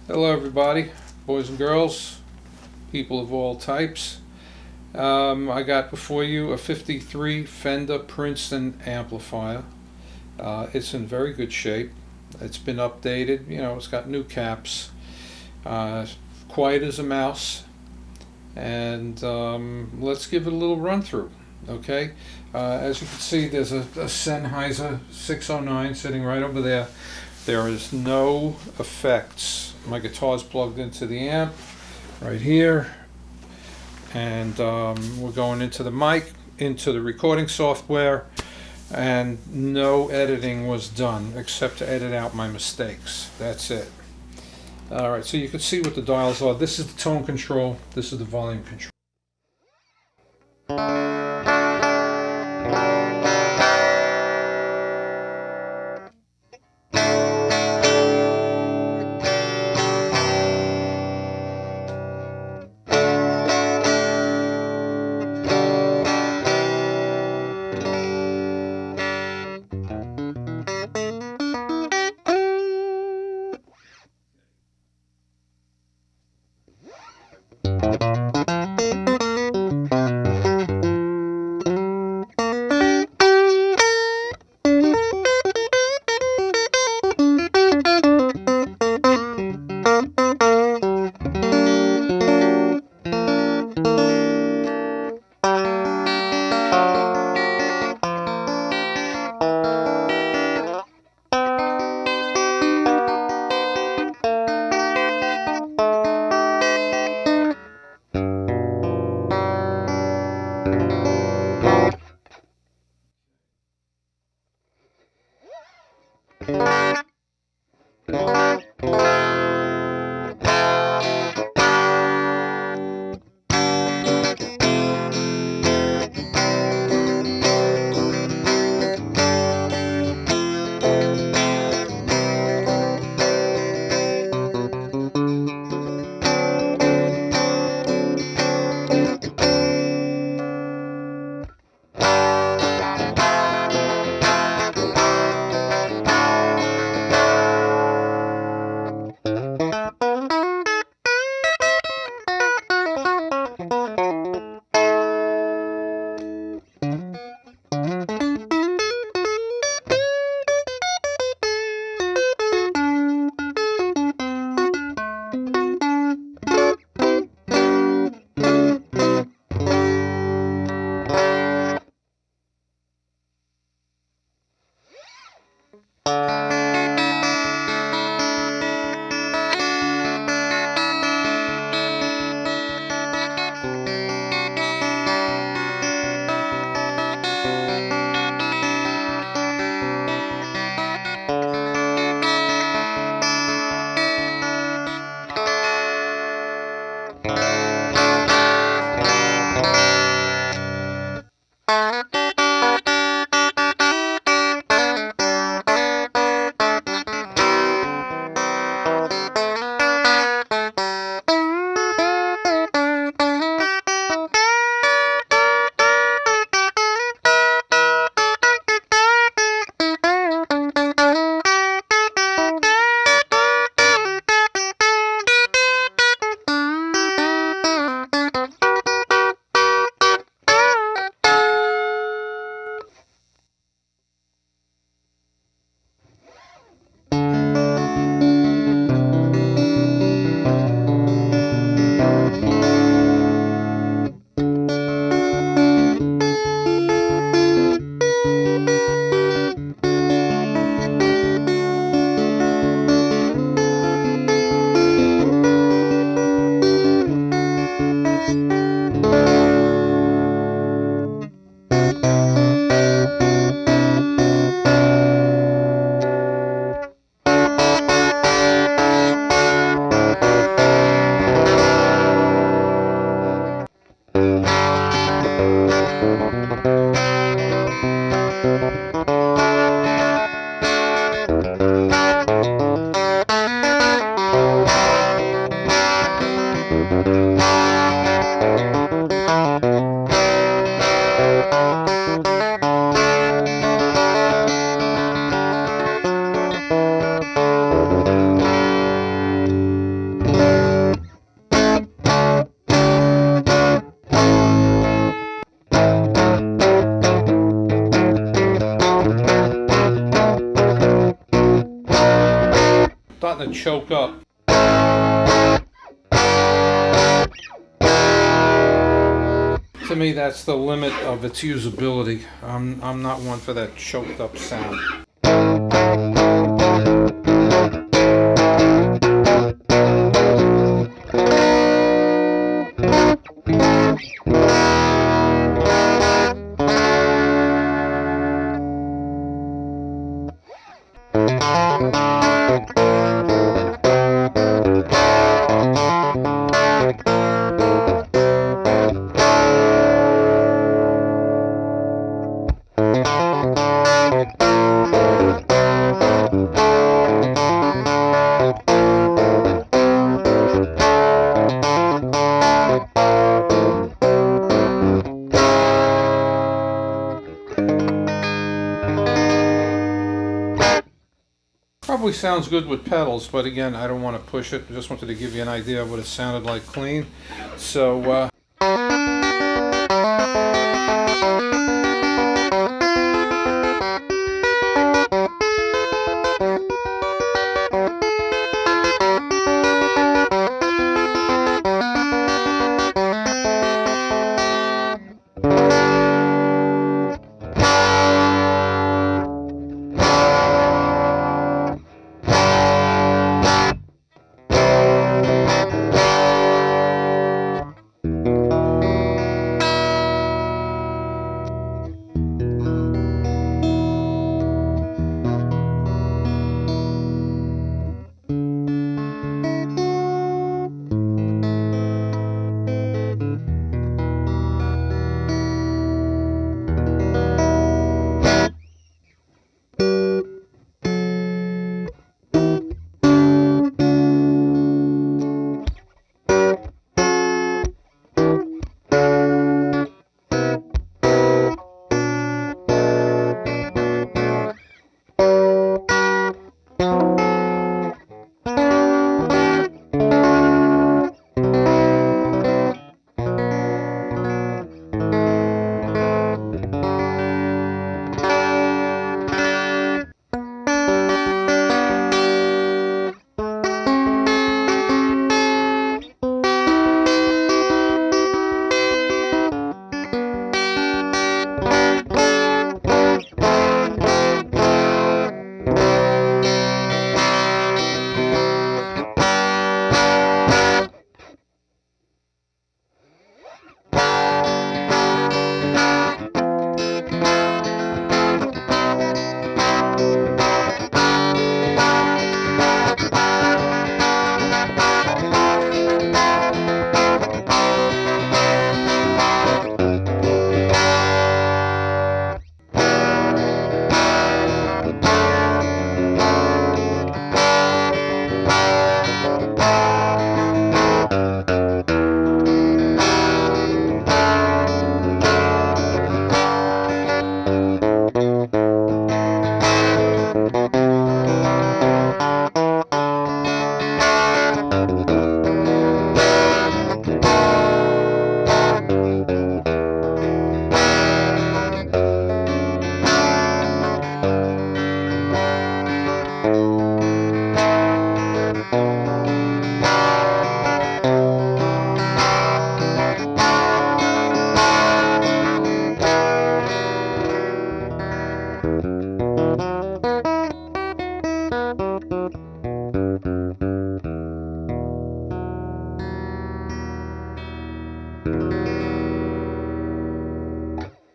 Hello everybody, boys and girls, people of all types. I got before you a 53 Fender Princeton amplifier. It's in very good shape. It's been updated, it's got new caps, quiet as a mouse, and let's give it a little run through, okay? As you can see, there's a Sennheiser 609 sitting right over there. There is no effects. My guitar's plugged into the amp right here, and we're going into the mic, into the recording software, and no editing was done except to edit out my mistakes. That's it. Alright, so you can see what the dials are. This is the tone control, this is the volume control. to choke up. To me, that's the limit of its usability. I'm not one for that choked up sound. Probably sounds good with pedals, but again, I don't want to push it. I just wanted to give you an idea of what it sounded like clean. So,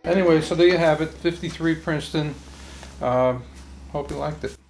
anyway, so there you have it, 53 Princeton. Hope you liked it.